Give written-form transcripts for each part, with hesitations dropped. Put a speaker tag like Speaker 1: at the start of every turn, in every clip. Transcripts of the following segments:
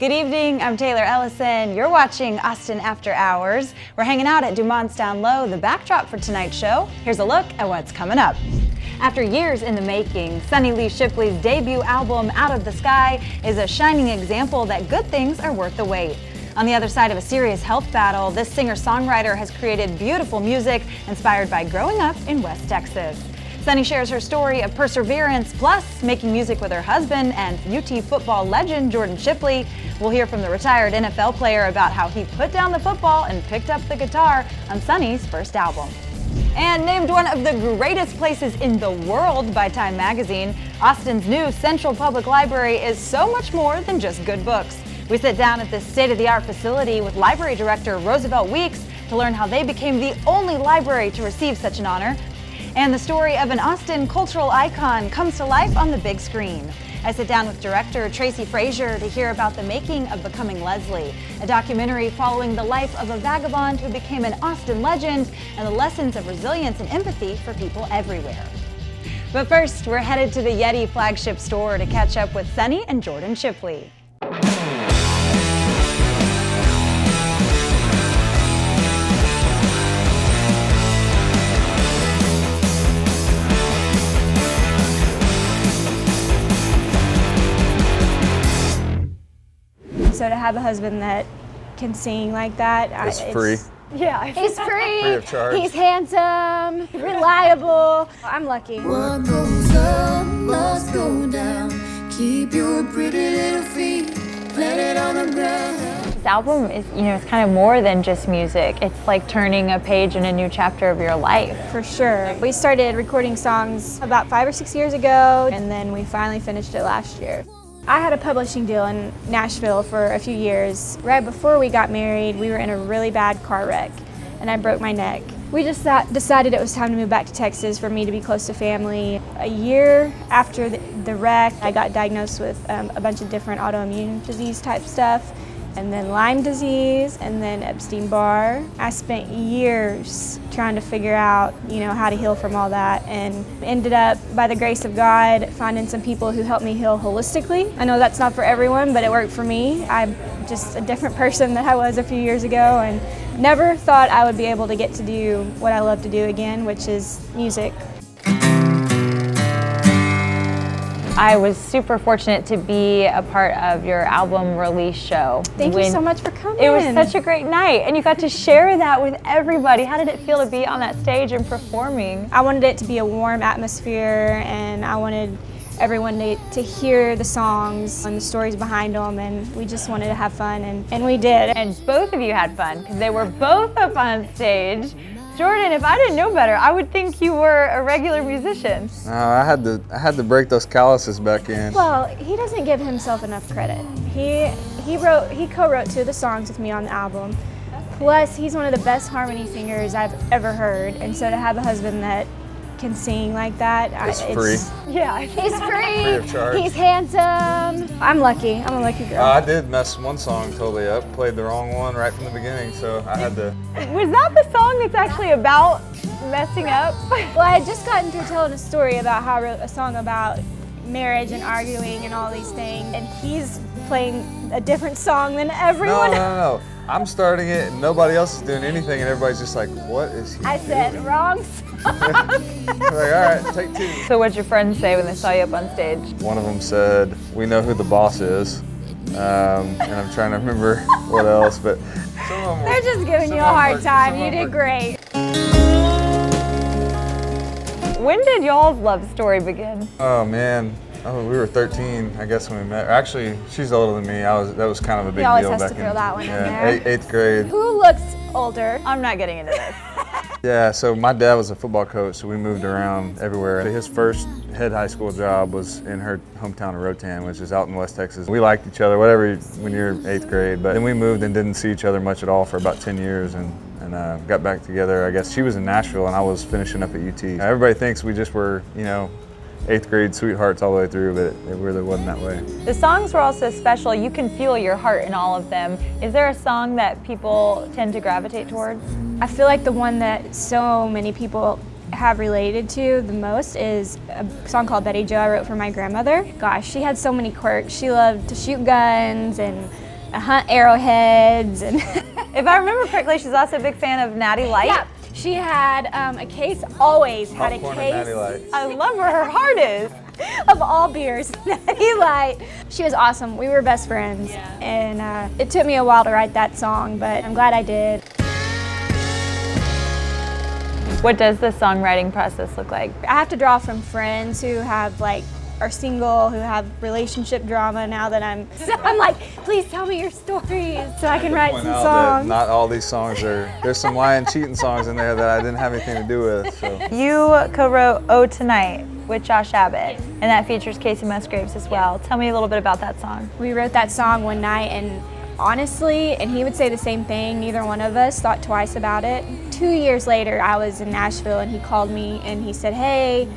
Speaker 1: Good evening, I'm Taylor Ellison. You're watching Austin After Hours. We're hanging out at Dumont's Down Low, the backdrop for tonight's show. Here's a look at what's coming up. After years in the making, Leigh Shipley's debut album, Out of the Sky, is a shining example that good things are worth the wait. On the other side of a serious health battle, this singer-songwriter has created beautiful music inspired by growing up in West Texas. Sunny shares her story of perseverance, plus making music with her husband and UT football legend Jordan Shipley. We'll hear from the retired NFL player about how he put down the football and picked up the guitar on Sunny's first album. And named one of the greatest places in the world by Time magazine, Austin's new Central Public Library is so much more than just good books. We sit down at this state-of-the-art facility with Library Director Roosevelt Weeks to learn how they became the only library to receive such an honor. And the story of an Austin cultural icon comes to life on the big screen. I sit down with director Tracy Frazier to hear about the making of Becoming Leslie, a documentary following the life of a vagabond who became an Austin legend and the lessons of resilience and empathy for people everywhere. But first, we're headed to the Yeti flagship store to catch up with Sunny and Jordan Shipley.
Speaker 2: So to have a husband that can sing like that,
Speaker 3: it's free.
Speaker 2: Yeah, he's free.
Speaker 3: Free of charge.
Speaker 2: He's handsome, reliable. I'm lucky.
Speaker 4: What goes up must go down. Keep your pretty little feet planted on the ground.
Speaker 1: This album is, it's kind of more than just music. It's like turning a page in a new chapter of your life.
Speaker 2: For sure. We started recording songs about 5 or 6 years ago, and then we finally finished it last year. I had a publishing deal in Nashville for a few years. Right before we got married, we were in a really bad car wreck, and I broke my neck. We just decided it was time to move back to Texas for me to be close to family. A year after the wreck, I got diagnosed with a bunch of different autoimmune disease type stuff, and then Lyme disease, and then Epstein-Barr. I spent years trying to figure out, how to heal from all that, and ended up, by the grace of God, finding some people who helped me heal holistically. I know that's not for everyone, but it worked for me. I'm just a different person than I was a few years ago, and never thought I would be able to get to do what I love to do again, which is music.
Speaker 1: I was super fortunate to be a part of your album release show.
Speaker 2: Thank you so much for coming.
Speaker 1: It was such a great night, and you got to share that with everybody. How did it feel to be on that stage and performing?
Speaker 2: I wanted it to be a warm atmosphere, and I wanted everyone to hear the songs and the stories behind them, and we just wanted to have fun, and we did.
Speaker 1: And both of you had fun, because they were both up on stage. Jordan, if I didn't know better, I would think you were a regular musician.
Speaker 3: No, I had to break those calluses back in.
Speaker 2: Well, he doesn't give himself enough credit. He co-wrote 2 of the songs with me on the album. Plus, he's one of the best harmony singers I've ever heard, and so to have a husband that can sing like that,
Speaker 3: it's free.
Speaker 2: Yeah, he's free.
Speaker 3: Free of charge.
Speaker 2: He's handsome. I'm lucky. I'm a lucky girl.
Speaker 3: I did mess one song totally up. Played the wrong one right from the beginning, so I had to.
Speaker 1: Was that the song that's actually about messing up?
Speaker 2: Well, I had just gotten through telling a story about how I wrote a song about marriage and arguing and all these things, and he's playing a different song than everyone.
Speaker 3: No. I'm starting it, and nobody else is doing anything, and everybody's just like, "What is he
Speaker 2: I
Speaker 3: doing?"
Speaker 2: said, wrong song.
Speaker 3: Like, all right, take 2.
Speaker 1: So what'd your friends say when they saw you up on stage?
Speaker 3: One of them said, "We know who the boss is," and I'm trying to remember what else, but some of them
Speaker 2: They're just giving you a hard time. You did great.
Speaker 1: When did y'all's love story begin?
Speaker 3: Oh man. Oh, we were 13, I guess, when we met. Actually, she's older than me. That was kind of a big
Speaker 2: He always
Speaker 3: deal
Speaker 2: has
Speaker 3: back
Speaker 2: to throw that one in
Speaker 3: yeah,
Speaker 2: there.
Speaker 3: 8th grade.
Speaker 2: Who looks older?
Speaker 1: I'm not getting into this.
Speaker 3: Yeah, so my dad was a football coach, so we moved around everywhere. His first head high school job was in her hometown of Rotan, which is out in West Texas. We liked each other, whatever, when you're 8th grade, but then we moved and didn't see each other much at all for about 10 years and got back together. I guess she was in Nashville and I was finishing up at UT. Everybody thinks we just were, 8th grade sweethearts all the way through, but it really wasn't that way.
Speaker 1: The songs were also special. You can feel your heart in all of them. Is there a song that people tend to gravitate towards?
Speaker 2: I feel like the one that so many people have related to the most is a song called Betty Joe I wrote for my grandmother. Gosh, she had so many quirks. She loved to shoot guns and hunt arrowheads. And
Speaker 1: If I remember correctly, she's also a big fan of Natty Light.
Speaker 2: yeah, she had a case, always had a
Speaker 3: Popcorn and Natty
Speaker 2: case
Speaker 3: Light.
Speaker 1: I love where her heart is.
Speaker 2: of all beers, Natty Light. She was awesome. We were best friends. And it took me a while to write that song, but I'm glad I did.
Speaker 1: What does the songwriting process look like?
Speaker 2: I have to draw from friends who have are single, who have relationship drama now that so I'm like, please tell me your stories so I can write
Speaker 3: Point
Speaker 2: some
Speaker 3: out that
Speaker 2: songs.
Speaker 3: not all these songs there's some lying, cheating songs in there that I didn't have anything to do with. So.
Speaker 1: You co-wrote Oh Tonight with Josh Abbott, and that features Casey Musgraves as well. Tell me a little bit about that song.
Speaker 2: We wrote that song one night, and honestly, and he would say the same thing, neither one of us thought twice about it. 2 years later, I was in Nashville, and he called me and he said, hey,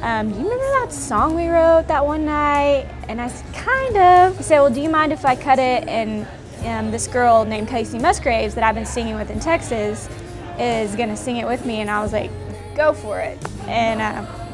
Speaker 2: do you remember that song we wrote that one night? And I said, kind of. He said, well, do you mind if I cut it? And this girl named Casey Musgraves that I've been singing with in Texas is gonna sing it with me. And I was like, go for it. And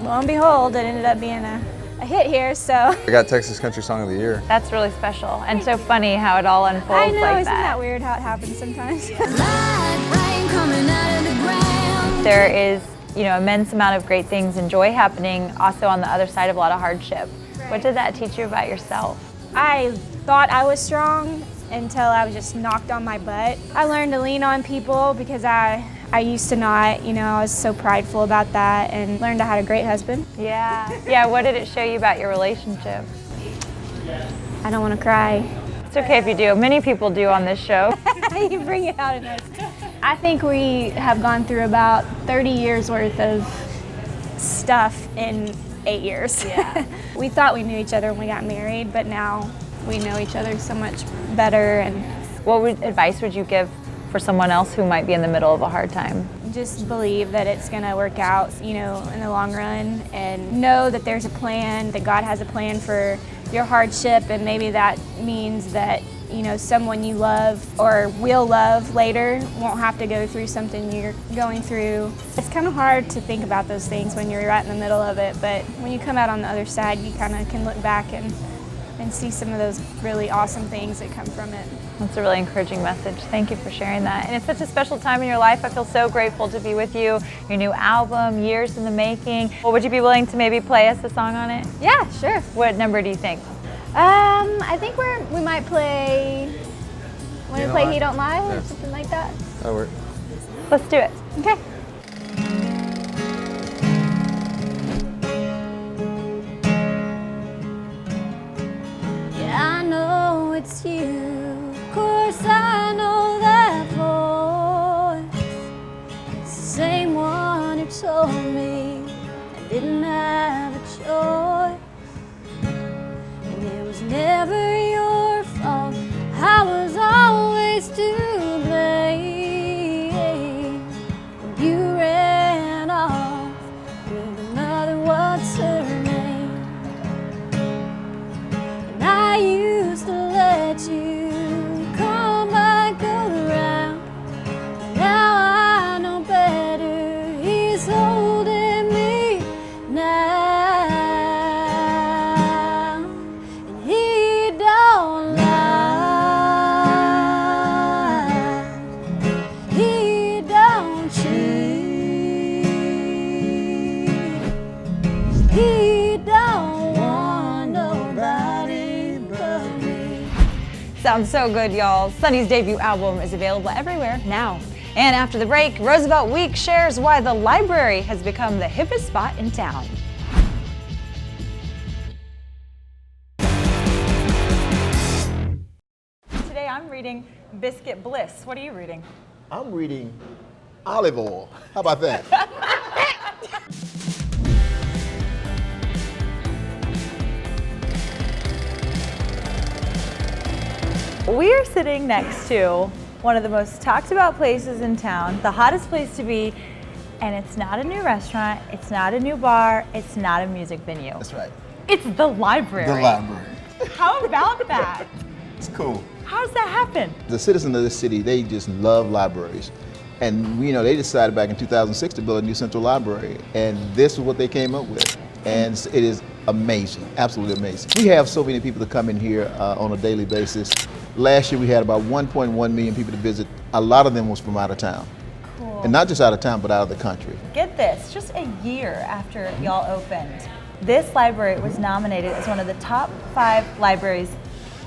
Speaker 2: lo and behold, it ended up being a hit here, so.
Speaker 3: I got Texas Country Song of the Year.
Speaker 1: That's really special and so funny how it all unfolds
Speaker 2: I know,
Speaker 1: like
Speaker 2: isn't that weird how it happens sometimes?
Speaker 4: Like rain coming out of the ground.
Speaker 1: There is, immense amount of great things and joy happening also on the other side of a lot of hardship. What did that teach you about yourself?
Speaker 2: I thought I was strong until I was just knocked on my butt. I learned to lean on people because I used to not, I was so prideful about that, and learned I had a great husband.
Speaker 1: Yeah, what did it show you about your relationship?
Speaker 2: I don't want to cry.
Speaker 1: It's okay if you do. Many people do on this show.
Speaker 2: You bring it out in us. I think we have gone through about 30 years worth of stuff in 8 years.
Speaker 1: Yeah.
Speaker 2: We thought we knew each other when we got married, but now we know each other so much better. And
Speaker 1: What advice would you give for someone else who might be in the middle of a hard time?
Speaker 2: just believe that it's going to work out, in the long run, and know that there's a plan, that God has a plan for your hardship, and maybe that means that, someone you love or will love later won't have to go through something you're going through. It's kind of hard to think about those things when you're right in the middle of it, but when you come out on the other side, you kind of can look back and see some of those really awesome things that come from it.
Speaker 1: That's a really encouraging message. Thank you for sharing that. And it's such a special time in your life. I feel so grateful to be with you. Your new album, years in the making. Well, would you be willing to maybe play us a song on it?
Speaker 2: Yeah, sure.
Speaker 1: What number do you think?
Speaker 2: I think we might play,
Speaker 3: He Don't
Speaker 2: play
Speaker 3: Lie?
Speaker 2: He Don't Lie or
Speaker 3: Yeah.
Speaker 2: something like that.
Speaker 3: That'll work.
Speaker 1: Let's do it.
Speaker 2: Okay.
Speaker 4: Yeah, I know it's you. Of course, I know that voice. It's the same one who told me I didn't have a choice. And it was never your fault. I was always to blame. You ran off with another, what's her name? And I used to let you come back around. Now I know better. He's holding me now, and he don't lie. He don't cheat. He don't want nobody but me.
Speaker 1: Sounds so good, y'all. Sunny's debut album is available everywhere now. And after the break, Roosevelt Weeks shares why the library has become the hippest spot in town. Today I'm reading Biscuit Bliss. What are you reading?
Speaker 5: I'm reading Olive Oil. How about that?
Speaker 1: We are sitting next to one of the most talked about places in town, the hottest place to be, and it's not a new restaurant, it's not a new bar, it's not a music venue.
Speaker 5: That's right.
Speaker 1: It's the library.
Speaker 5: The library.
Speaker 1: How about that?
Speaker 5: It's cool.
Speaker 1: How does that happen?
Speaker 5: The citizens of this city, they just love libraries. And they decided back in 2006 to build a new central library. And this is what they came up with. And it is amazing, absolutely amazing. We have so many people that come in here on a daily basis. Last year we had about 1.1 million people to visit. A lot of them was from out of town.
Speaker 1: Cool.
Speaker 5: And not just out of town, but out of the country.
Speaker 1: Get this, just a year after y'all opened, this library was nominated as one of the top 5 libraries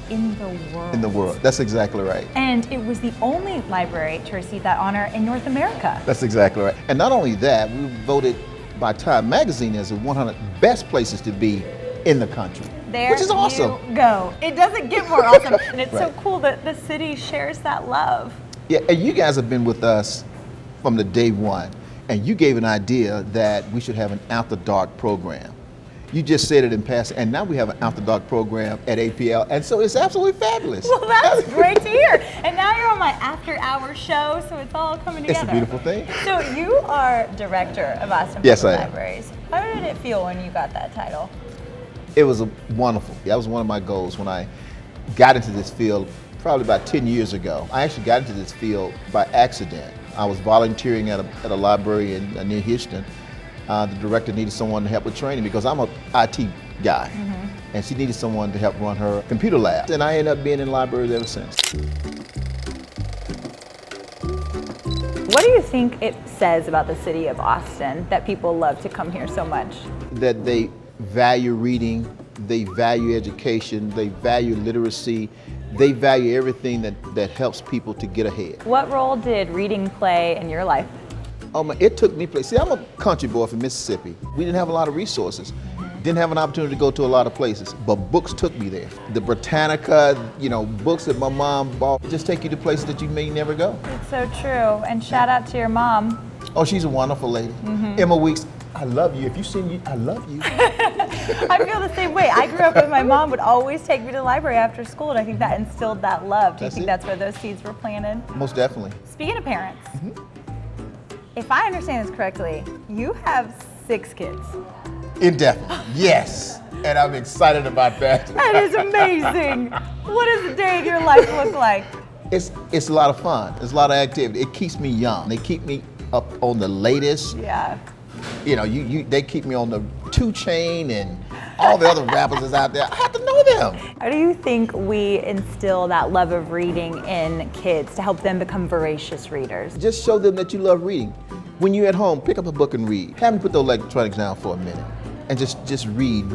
Speaker 1: in the world.
Speaker 5: In the world, that's exactly right.
Speaker 1: And it was the only library to receive that honor in North America.
Speaker 5: That's exactly right. And not only that, we were voted by Time Magazine as the 100 best places to be in the country.
Speaker 1: There
Speaker 5: which is awesome.
Speaker 1: you go. It doesn't get more awesome. And it's
Speaker 5: Right.
Speaker 1: so cool that the city shares that love.
Speaker 5: Yeah, and you guys have been with us from the day one, and you gave an idea that we should have an after dark program. You just said it in passing, and now we have an after dark program at APL, and so it's absolutely fabulous.
Speaker 1: Well, that's great to hear. And now you're on my after hours show, so it's all coming together.
Speaker 5: It's a beautiful thing.
Speaker 1: So you are director of Austin
Speaker 5: Yes,
Speaker 1: Public
Speaker 5: I am.
Speaker 1: Libraries. How did it feel when you got that title?
Speaker 5: It was wonderful. That was one of my goals when I got into this field probably about 10 years ago. I actually got into this field by accident. I was volunteering at a library near Houston. The director needed someone to help with training because I'm an IT guy. And she needed someone to help run her computer lab. And I ended up being in libraries ever since.
Speaker 1: What do you think it says about the city of Austin that people love to come here so much?
Speaker 5: That they value reading, they value education, they value literacy, they value everything that helps people to get ahead.
Speaker 1: What role did reading play in your life?
Speaker 5: It took me place. See, I'm a country boy from Mississippi. We didn't have a lot of resources. Didn't have an opportunity to go to a lot of places, but books took me there. The Britannica, books that my mom bought just take you to places that you may never go.
Speaker 1: It's so true. And shout out to your mom.
Speaker 5: Oh, she's a wonderful lady. Emma Weeks, I love you. If you see me, I love you.
Speaker 1: I feel the same way. I grew up with my mom would always take me to the library after school, and I think that instilled that love. Do you think that's where those seeds were planted?
Speaker 5: Most definitely.
Speaker 1: Speaking of parents, if I understand this correctly, you have 6 kids.
Speaker 5: Indefinitely, yes. And I'm excited about that.
Speaker 1: That is amazing. What does a day in your life look like?
Speaker 5: It's a lot of fun. It's a lot of activity. It keeps me young. They keep me up on the latest.
Speaker 1: Yeah.
Speaker 5: They keep me on the 2 Chainz and all the other rappers that's out there. I have to know them.
Speaker 1: How do you think we instill that love of reading in kids to help them become voracious readers?
Speaker 5: Just show them that you love reading. When you're at home, pick up a book and read. Have them put the electronics down for a minute and just read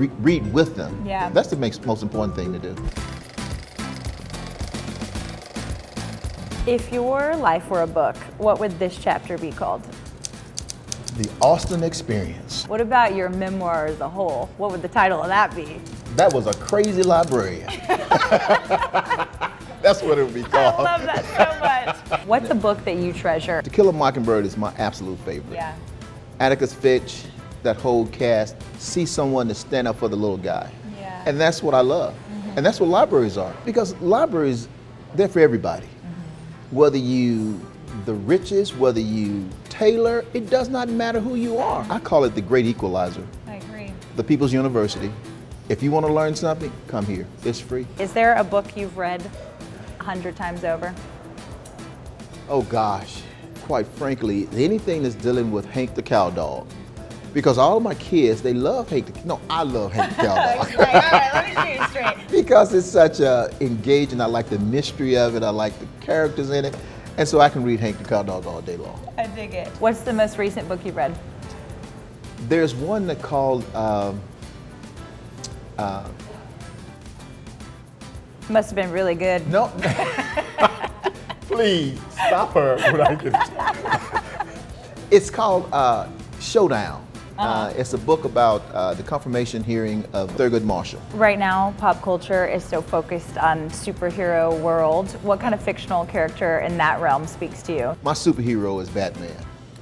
Speaker 5: with them.
Speaker 1: Yeah.
Speaker 5: That's the most important thing to do.
Speaker 1: If your life were a book, what would this chapter be called?
Speaker 5: The Austin Experience.
Speaker 1: What about your memoir as a whole? What would the title of that be?
Speaker 5: That was a crazy librarian. That's what it would be called.
Speaker 1: I love that so much. What's a book that you treasure?
Speaker 5: To Kill a Mockingbird is my absolute favorite.
Speaker 1: Yeah.
Speaker 5: Atticus Finch, that whole cast, see someone to stand up for the little guy.
Speaker 1: Yeah.
Speaker 5: And that's what I love. And that's what libraries are. Because libraries, they're for everybody. Whether you the richest, whether you Taylor, it does not matter who you are. I call it the great equalizer.
Speaker 1: I agree.
Speaker 5: The People's University. If you want to learn something, come here. It's free.
Speaker 1: Is there a book you've read 100 times over?
Speaker 5: Oh gosh, quite frankly, anything that's dealing with Hank the Cowdog. Because all of my kids, they love I love Hank the Cowdog.
Speaker 1: All right, let me shoot you straight.
Speaker 5: Because it's such engaging. I like the mystery of it. I like the characters in it. And so I can read Hank the Cowdog all day long.
Speaker 1: I dig it. What's the most recent book you've read?
Speaker 5: There's one that called,
Speaker 1: Must have been really good.
Speaker 5: no, please stop her when I get It's called Showdown. It's a book about the confirmation hearing of Thurgood Marshall.
Speaker 1: Right now, pop culture is so focused on superhero world. What kind of fictional character in that realm speaks to you?
Speaker 5: My superhero is Batman.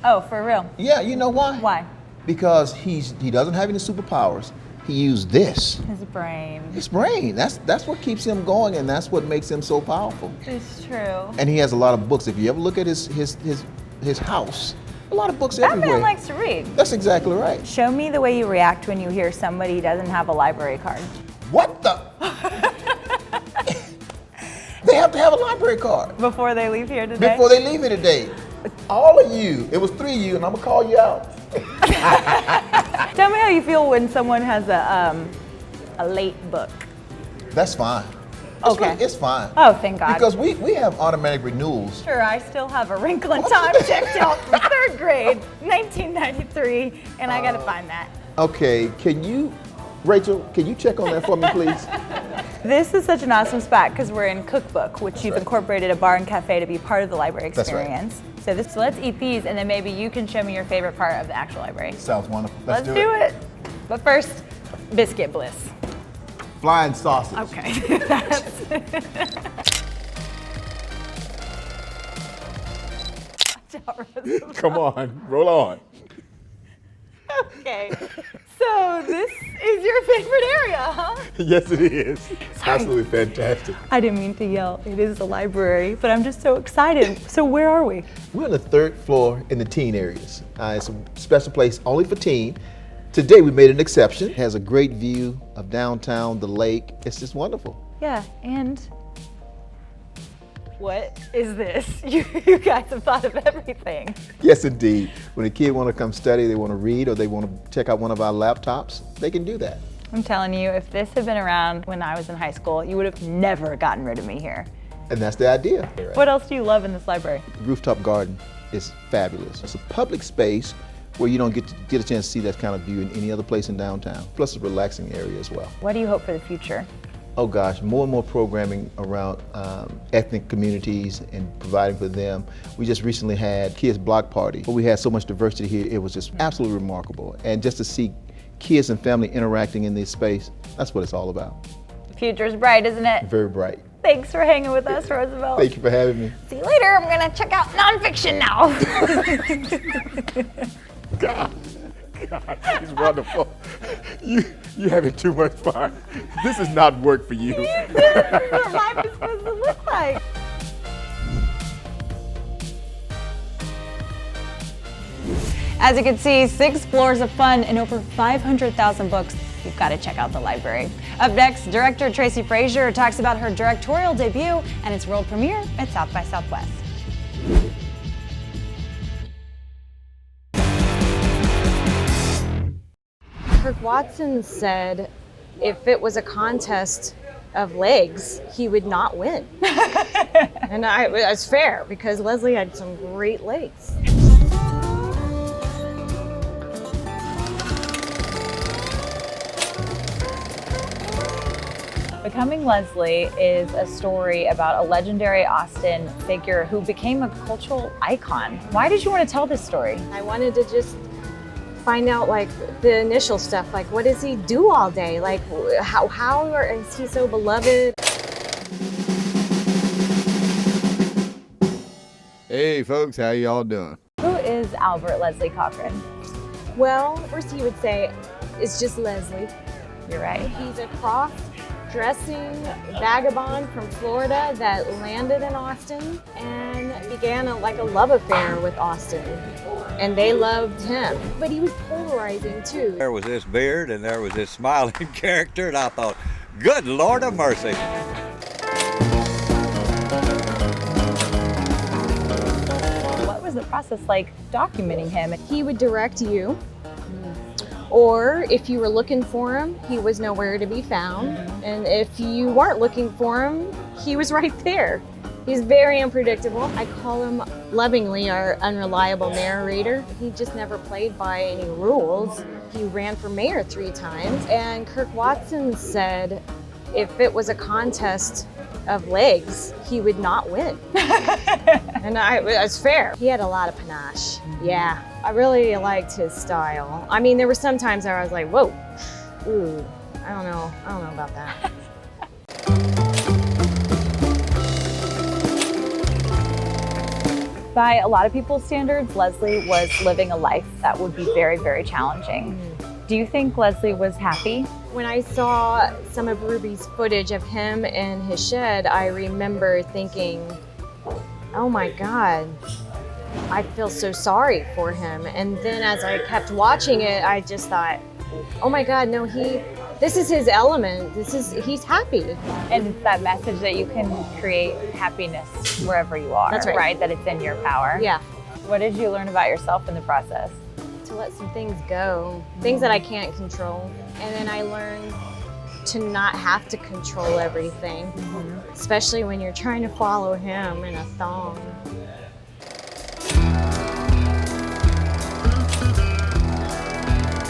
Speaker 1: Oh, for real?
Speaker 5: Yeah, you know why?
Speaker 1: Why?
Speaker 5: Because he doesn't have any superpowers. He used this.
Speaker 1: His brain.
Speaker 5: His brain. That's what keeps him going, and that's what makes him so powerful.
Speaker 1: It's true.
Speaker 5: And he has a lot of books. If you ever look at his house, a lot of books everywhere.
Speaker 1: Batman likes to read.
Speaker 5: That's exactly right.
Speaker 1: Show me the way you react when you hear somebody doesn't have a library card.
Speaker 5: What the? They have to have a library card
Speaker 1: Before they leave here today?
Speaker 5: before they leave here today. All of you. It was 3 of you, and I'm gonna call you out.
Speaker 1: Tell me how you feel when someone has a late book.
Speaker 5: That's fine.
Speaker 1: Okay.
Speaker 5: It's fine.
Speaker 1: Oh, thank God.
Speaker 5: Because we have automatic renewals.
Speaker 1: Sure, I still have a wrinkle in time checked out from third grade, 1993, and I gotta find that.
Speaker 5: Okay, Rachel, can you check on that for me, please?
Speaker 1: This is such an awesome spot because we're in Cookbook, which you've incorporated a bar and cafe to be part of the library
Speaker 5: That's right.
Speaker 1: experience. So let's eat these, and then maybe you can show me your favorite part of the actual library.
Speaker 5: Sounds wonderful.
Speaker 1: Let's do it. But first, biscuit bliss.
Speaker 5: Flying sausage.
Speaker 1: Okay.
Speaker 5: Come on, roll on.
Speaker 1: Okay. So this is your favorite area, huh?
Speaker 5: Yes, it is. Absolutely fantastic.
Speaker 1: I didn't mean to yell. It is the library, but I'm just so excited. So where are we?
Speaker 5: We're on the third floor in the teen areas. It's a special place only for teen. Today we made an exception. It has a great view of downtown, the lake. It's just wonderful.
Speaker 1: Yeah, and what is this? You guys have thought of everything.
Speaker 5: Yes, indeed. When a kid want to come study, they want to read, or they want to check out one of our laptops, they can do that.
Speaker 1: I'm telling you, if this had been around when I was in high school, you would have never gotten rid of me here.
Speaker 5: And that's the idea.
Speaker 1: What else do you love in this library?
Speaker 5: The rooftop garden is fabulous. It's a public space where you don't get a chance to see that kind of view in any other place in downtown. Plus, a relaxing area as well.
Speaker 1: What do you hope for the future?
Speaker 5: Oh gosh, more and more programming around ethnic communities and providing for them. We just recently had Kids Block Party, where we had so much diversity here. It was just absolutely remarkable. And just to see kids and family interacting in this space, that's what it's all about.
Speaker 1: The future's bright, isn't it?
Speaker 5: Very bright.
Speaker 1: Thanks for hanging with us, Roosevelt.
Speaker 5: Thank you for having me.
Speaker 1: See you later. I'm gonna check out nonfiction now.
Speaker 5: God, he's wonderful. You're having too much fun. This is not work for you.
Speaker 1: This is what life is supposed to look like. As you can see, 6 floors of fun and over 500,000 books. You've got to check out the library. Up next, director Tracy Frazier talks about her directorial debut and its world premiere at South by Southwest.
Speaker 6: Kirk Watson said if it was a contest of legs, he would not win. And it's fair because Leslie had some great legs.
Speaker 1: Becoming Leslie is a story about a legendary Austin figure who became a cultural icon. Why did you want to tell this story?
Speaker 6: I wanted to just find out like the initial stuff, like what does he do all day? Like how is he so beloved?
Speaker 7: Hey folks, how y'all doing?
Speaker 1: Who is Albert Leslie Cochrane?
Speaker 6: Well, first he would say it's just Leslie.
Speaker 1: You're right.
Speaker 6: He's a cross-dressing vagabond from Florida that landed in Austin and began a love affair with Austin. And they loved him. But he was polarizing too.
Speaker 8: There was this beard and there was this smiling character, and I thought, good Lord of mercy.
Speaker 1: What was the process like documenting him?
Speaker 6: He would direct you, or if you were looking for him, he was nowhere to be found. And if you weren't looking for him, he was right there. He's very unpredictable. I call him lovingly our unreliable narrator. He just never played by any rules. He ran for mayor 3 times. And Kirk Watson said if it was a contest of legs, he would not win. And it's fair. He had a lot of panache. Yeah, I really liked his style. I mean, there were some times where I was like, whoa, ooh, I don't know about that.
Speaker 1: By a lot of people's standards, Leslie was living a life that would be very, very challenging. Do you think Leslie was happy?
Speaker 6: When I saw some of Ruby's footage of him in his shed, I remember thinking, oh my God, I feel so sorry for him. And then as I kept watching it, I just thought, oh my God, no, this is his element. He's happy.
Speaker 1: And it's that message that you can create happiness wherever you are.
Speaker 6: That's right.
Speaker 1: That it's in your power.
Speaker 6: Yeah.
Speaker 1: What did you learn about yourself in the process?
Speaker 6: To let some things go, things that I can't control. And then I learned to not have to control everything, especially when you're trying to follow him in a thong.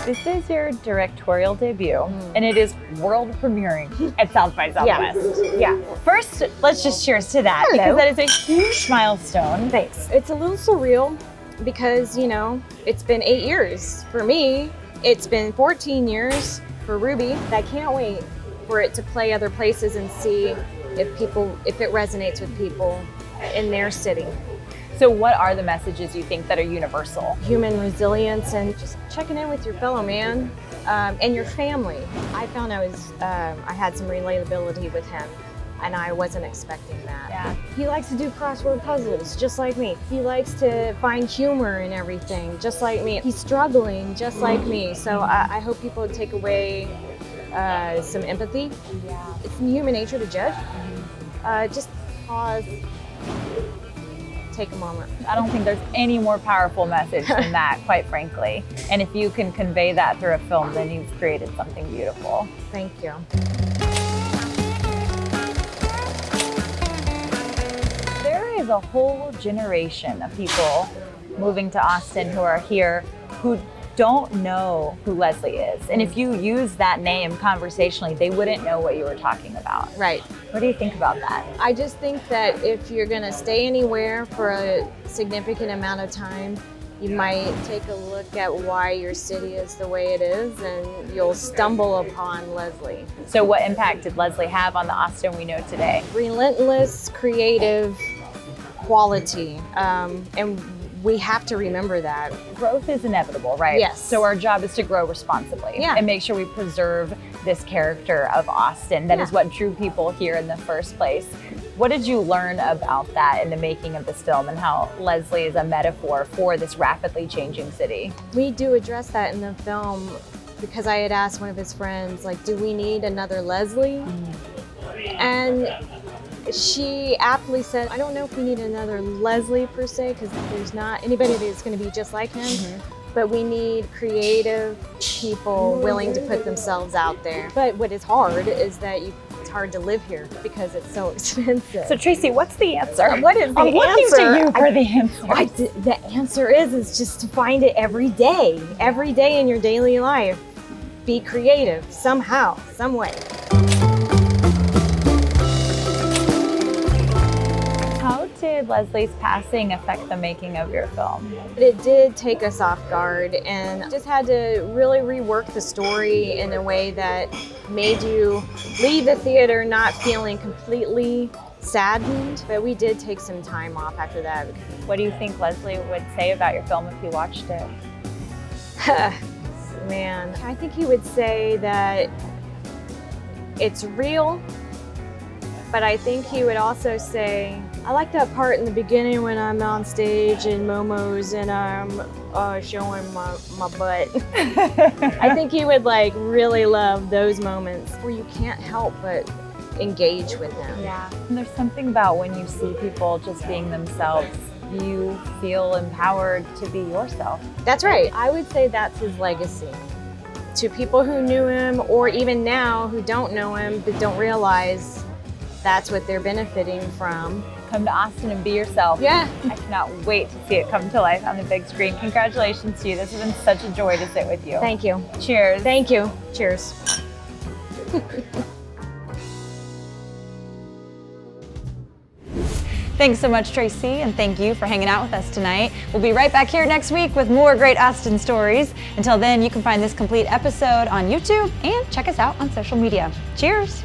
Speaker 1: This is your directorial debut, and it is world premiering at South by Southwest.
Speaker 6: Yeah.
Speaker 1: First, let's just cheers to that, because that is a huge milestone.
Speaker 6: Thanks. It's a little surreal because, you know, it's been 8 years for me. It's been 14 years for Ruby. I can't wait for it to play other places and see if it resonates with people in their city.
Speaker 1: So what are the messages you think that are universal?
Speaker 6: Human resilience and just checking in with your fellow man and your family. I found I had some relatability with him, and I wasn't expecting that.
Speaker 1: Yeah.
Speaker 6: He likes to do crossword puzzles, just like me. He likes to find humor in everything, just like me. He's struggling, just like me. So I hope people take away some empathy.
Speaker 1: Yeah.
Speaker 6: It's in human nature to judge. Just pause. Take a moment.
Speaker 1: I don't think there's any more powerful message than that, quite frankly. And if you can convey that through a film, then you've created something beautiful.
Speaker 6: Thank you.
Speaker 1: There is a whole generation of people moving to Austin who are here who don't know who Leslie is. And if you use that name conversationally, they wouldn't know what you were talking about.
Speaker 6: Right.
Speaker 1: What do you think about that?
Speaker 6: I just think that if you're going to stay anywhere for a significant amount of time, you might take a look at why your city is the way it is, and you'll stumble upon Leslie.
Speaker 1: So what impact did Leslie have on the Austin we know today?
Speaker 6: Relentless, creative quality, and we have to remember that.
Speaker 1: Growth is inevitable, right?
Speaker 6: Yes.
Speaker 1: So our job is to grow responsibly and make sure we preserve this character of Austin. That is what drew people here in the first place. What did you learn about that in the making of this film, and how Leslie is a metaphor for this rapidly changing city?
Speaker 6: We do address that in the film because I had asked one of his friends, like, do we need another Leslie? And she aptly said, I don't know if we need another Leslie per se, because there's not anybody that's going to be just like him, but we need creative people willing to put themselves out there. But what is hard is that it's hard to live here because it's so expensive.
Speaker 1: So Tracy, what's the answer?
Speaker 6: What is the
Speaker 1: I'm looking
Speaker 6: answer?
Speaker 1: to you for the answer.
Speaker 6: The answer is just to find it every day in your daily life. Be creative somehow, some way.
Speaker 1: How did Leslie's passing affect the making of your film?
Speaker 6: It did take us off guard, and just had to really rework the story in a way that made you leave the theater not feeling completely saddened. But we did take some time off after that.
Speaker 1: What do you think Leslie would say about your film if he watched it?
Speaker 6: Man, I think he would say that it's real, but I think he would also say, I like that part in the beginning when I'm on stage in Momo's and I'm showing my butt. I think he would really love those moments where you can't help but engage with them.
Speaker 1: Yeah. And there's something about when you see people just being themselves, you feel empowered to be yourself.
Speaker 6: That's right. I would say that's his legacy. To people who knew him, or even now who don't know him but don't realize that's what they're benefiting from.
Speaker 1: Come to Austin and be yourself.
Speaker 6: Yeah.
Speaker 1: I cannot wait to see it come to life on the big screen. Congratulations to you. This has been such a joy to sit with you.
Speaker 6: Thank you.
Speaker 1: Cheers.
Speaker 6: Thank you. Cheers.
Speaker 1: Thanks so much, Tracy, and thank you for hanging out with us tonight. We'll be right back here next week with more great Austin stories. Until then, you can find this complete episode on YouTube and check us out on social media. Cheers.